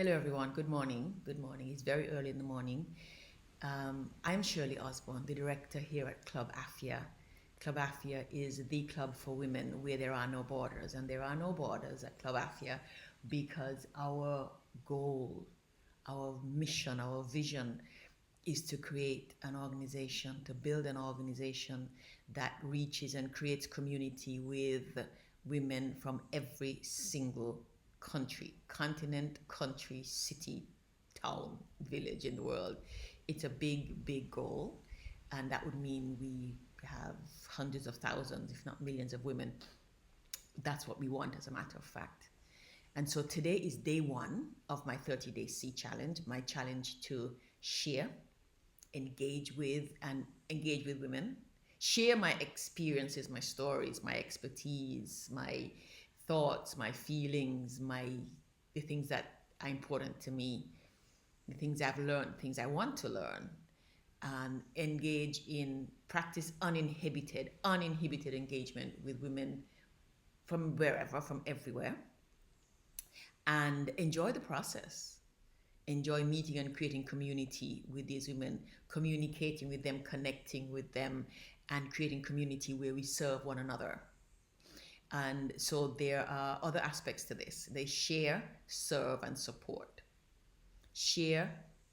Hello, everyone. Good morning. Good morning. It's very early in the morning. I'm Shirley Osborne, the director here at Club AFIA. Club AFIA is the club for women where there are no borders, and there are no borders at Club AFIA because our goal, our mission, our vision is to create an organization, to build an organization that reaches and creates community with women from every single country, continent, country, city, town, village in the world. It's a big, big goal. And that would mean we have hundreds of thousands, if not millions of women. That's what we want, as a matter of fact. And so today is day one of my 30-day C challenge, my challenge to share, engage with women, share my experiences, my stories, my expertise, my thoughts, my feelings, the things that are important to me, the things I've learned, things I want to learn, and engage in practice uninhibited engagement with women from wherever, from everywhere, and enjoy the process. Enjoy meeting and creating community with these women, communicating with them, connecting with them, and creating community where we serve one another. And so there are other aspects to this. They share, serve, and support. Share,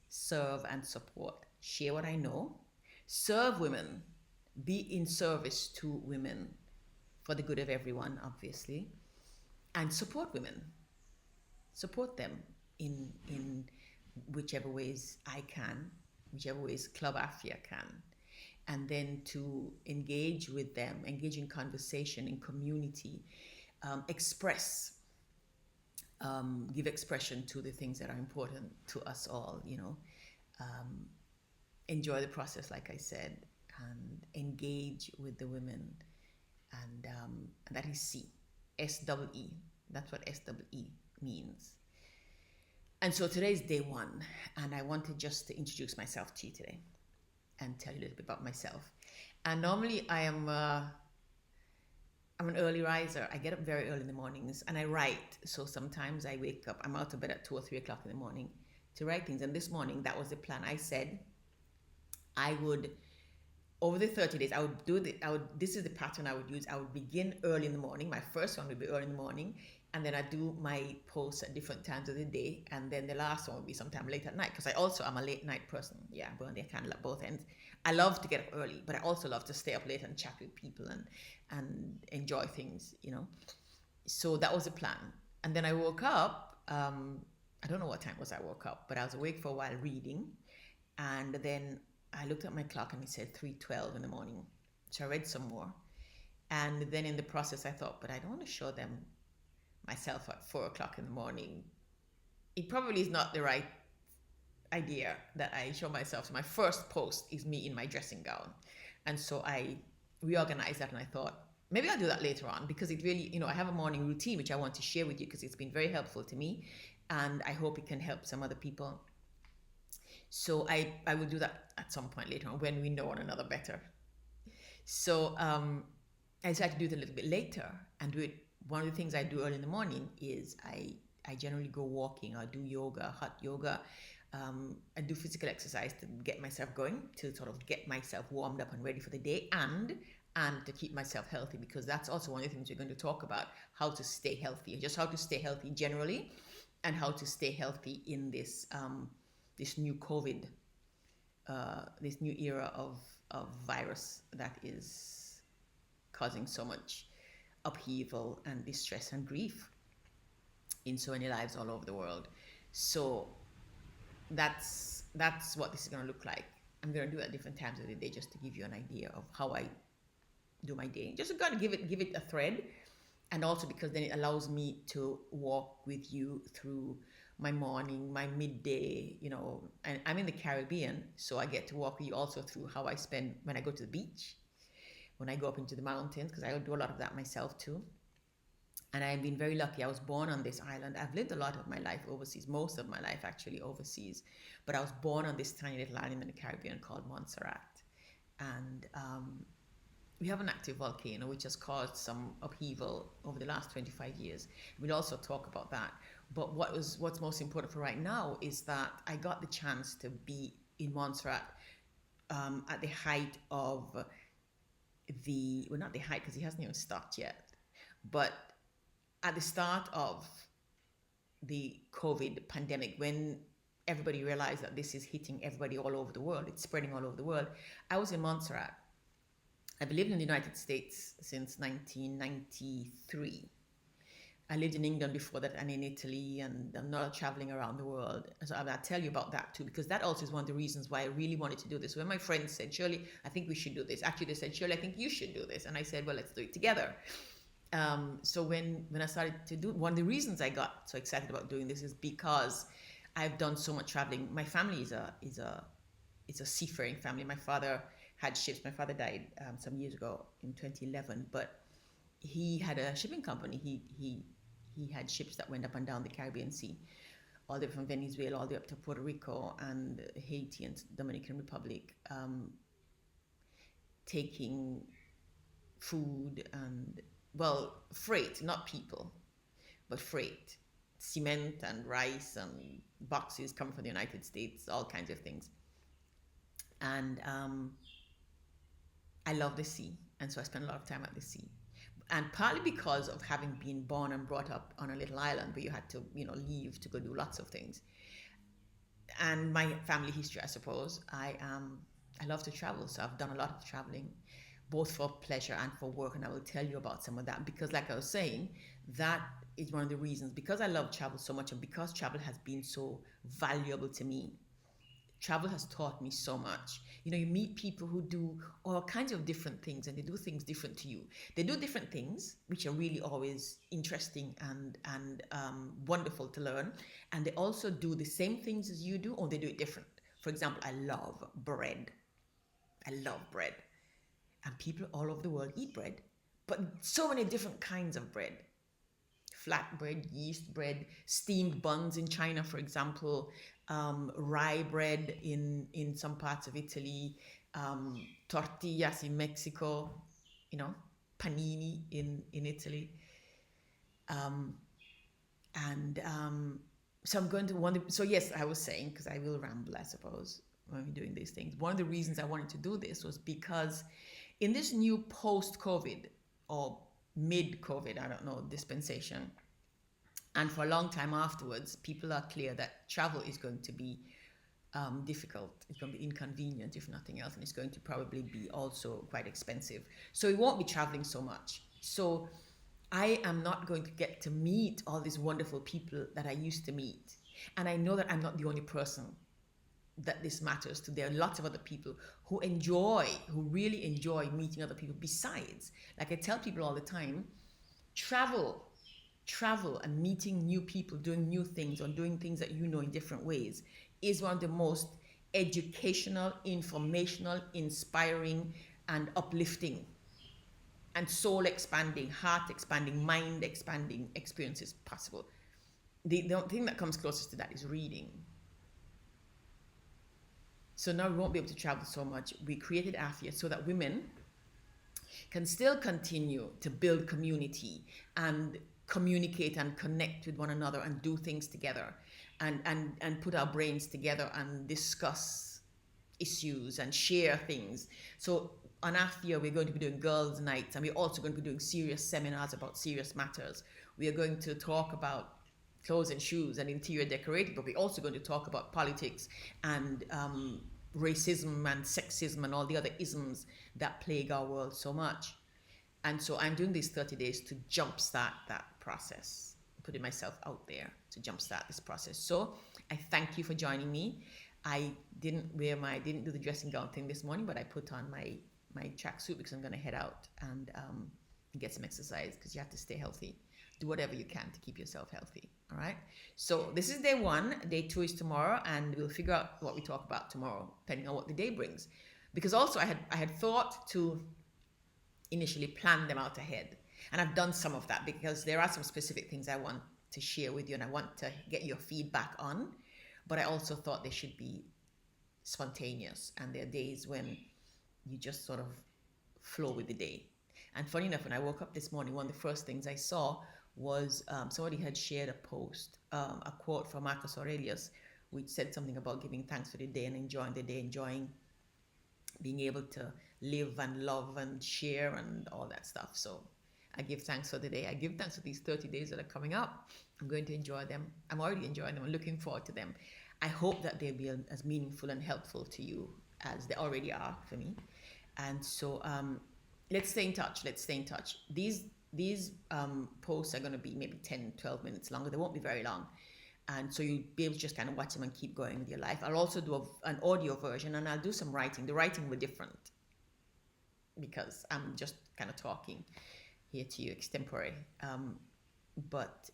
serve, and support. Share what I know. Serve women. Be in service to women for the good of everyone, obviously. And support women. Support them in whichever ways I can, whichever ways Club AFIA can. And then to engage with them, engage in conversation, in community, express, give expression to the things that are important to us all, enjoy the process, like I said, and engage with the women. And that is C, SEE. That's what SEE means. And so today is day one, and I wanted just to introduce myself to you today and tell you a little bit about myself. And normally I'm an early riser. I get up very early in the mornings and I write. So sometimes I wake up, I'm out of bed at 2 or 3 o'clock in the morning to write things. And this morning, that was the plan. I said I would, over the 30 days, this is the pattern I would use. I would begin early in the morning. My first one would be early in the morning. And then I do my posts at different times of the day. And then the last one would be sometime late at night, because I also am a late night person. Yeah, burn the candle at both ends. I love to get up early, but I also love to stay up late and chat with people and enjoy things, So that was the plan. And then I woke up, I don't know what time was I woke up, but I was awake for a while reading. And then I looked at my clock and it said 3:12 in the morning. So I read some more. And then in the process, I thought, but I don't want to show them myself at 4 o'clock in the morning. It probably is not the right idea that I show myself. So my first post is me in my dressing gown. And so I reorganized that and I thought, maybe I'll do that later on, because it really, I have a morning routine which I want to share with you because it's been very helpful to me and I hope it can help some other people. So I will do that at some point later on when we know one another better. So I decided to do it a little bit later and do it. One of the things I do early in the morning is I generally go walking or do yoga, hot yoga. I do physical exercise to get myself going, to sort of get myself warmed up and ready for the day, and to keep myself healthy, because that's also one of the things we're going to talk about, how to stay healthy, just how to stay healthy generally, and how to stay healthy in this new COVID, this new era of virus that is causing so much upheaval and distress and grief in so many lives all over the world. So that's what this is going to look like. I'm going to do it at different times of the day just to give you an idea of how I do my day. Just got to give it a thread, and also because then it allows me to walk with you through my morning, my midday, and I'm in the Caribbean, so I get to walk with you also through how I spend when I go to the beach, when I go up into the mountains, because I do a lot of that myself too. And I've been very lucky. I was born on this island. I've lived a lot of my life overseas, most of my life actually overseas. But I was born on this tiny little island in the Caribbean called Montserrat. And we have an active volcano which has caused some upheaval over the last 25 years. We'll also talk about that. But what's most important for right now is that I got the chance to be in Montserrat at the height of well, not the height because he hasn't even started yet, but at the start of the COVID pandemic, when everybody realized that this is hitting everybody all over the world, it's spreading all over the world. I was in Montserrat. I've lived in the United States since 1993. I lived in England before that and in Italy, and I'm not traveling around the world. So I'll tell you about that too, because that also is one of the reasons why I really wanted to do this. When my friends said, Shirley, I think we should do this. Actually, they said, Shirley, I think you should do this. And I said, well, let's do it together. So when I started to do, one of the reasons I got so excited about doing this is because I've done so much traveling. My family is a seafaring family. My father had ships. My father died some years ago in 2011, but he had a shipping company. He had ships that went up and down the Caribbean Sea, all the way from Venezuela all the way up to Puerto Rico and Haiti and Dominican Republic, taking food and, well, freight, not people, but freight, cement and rice and boxes coming from the United States, all kinds of things. And I love the sea, and so I spend a lot of time at the sea. And partly because of having been born and brought up on a little island where you had to, leave to go do lots of things, and my family history, I suppose, I love to travel, so I've done a lot of traveling, both for pleasure and for work, and I will tell you about some of that because, like I was saying, that is one of the reasons, because I love travel so much and because travel has been so valuable to me. Travel has taught me so much. You meet people who do all kinds of different things and they do things different to you. They do different things, which are really always interesting and wonderful to learn. And they also do the same things as you do, or they do it different. For example, I love bread. I love bread. And people all over the world eat bread, but so many different kinds of bread. Flatbread, yeast bread, steamed buns in China, for example, rye bread in some parts of Italy, tortillas in Mexico, panini in Italy. So I'm going to wonder. So yes, I was saying, because I will ramble, I suppose, when we're doing these things. One of the reasons I wanted to do this was because in this new post-COVID or mid-COVID, I don't know, dispensation, and for a long time afterwards, people are clear that travel is going to be difficult. It's going to be inconvenient, if nothing else, and it's going to probably be also quite expensive. So we won't be traveling so much. So I am not going to get to meet all these wonderful people that I used to meet. And I know that I'm not the only person that this matters to. There are lots of other people who really enjoy meeting other people. Besides, like I tell people all the time, travel and meeting new people, doing new things, or doing things that in different ways is one of the most educational, informational, inspiring, and uplifting, and soul expanding, heart expanding, mind expanding experiences possible. The thing that comes closest to that is reading. So now we won't be able to travel so much. We created AFIA so that women can still continue to build community and communicate and connect with one another and do things together and put our brains together and discuss issues and share things. So on AFIA, we're going to be doing girls' nights, and we're also going to be doing serious seminars about serious matters. We are going to talk about clothes and shoes and interior decorating, but we're also going to talk about politics and racism and sexism and all the other isms that plague our world so much. And so I'm doing these 30 days to jumpstart that process, putting myself out there to jumpstart this process. So I thank you for joining me. I didn't do the dressing gown thing this morning, but I put on my tracksuit because I'm going to head out and get some exercise, because you have to stay healthy. Do whatever you can to keep yourself healthy. All right. So this is day 1. Day 2 is tomorrow, and we'll figure out what we talk about tomorrow, depending on what the day brings. Because also I had thought to initially plan them out ahead, and I've done some of that because there are some specific things I want to share with you and I want to get your feedback on. But I also thought they should be spontaneous, and there are days when you just sort of flow with the day. And funny enough, when I woke up this morning, one of the first things I saw was somebody had shared a post, a quote from Marcus Aurelius, which said something about giving thanks for the day and enjoying the day, enjoying being able to live and love and share and all that stuff. So I give thanks for the day. I give thanks for these 30 days that are coming up. I'm going to enjoy them. I'm already enjoying them. I'm looking forward to them. I hope that they'll be as meaningful and helpful to you as they already are for me. And so let's stay in touch. Let's stay in touch. These posts are going to be maybe 10, 12 minutes longer. They won't be very long. And so you'll be able to just kind of watch them and keep going with your life. I'll also do an audio version, and I'll do some writing. The writing will be different because I'm just kind of talking here to you extempore. But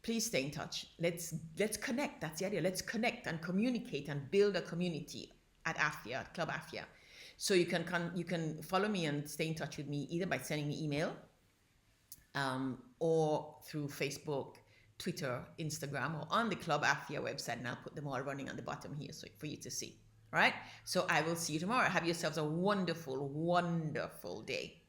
please stay in touch. Let's connect. That's the idea. Let's connect and communicate and build a community at AFIA, at Club AFIA. So you can follow me and stay in touch with me either by sending me email, or through Facebook, Twitter, Instagram, or on the Club AFIA website, and I'll put them all running on the bottom here so for you to see. All right? So I will see you tomorrow. Have yourselves a wonderful, wonderful day.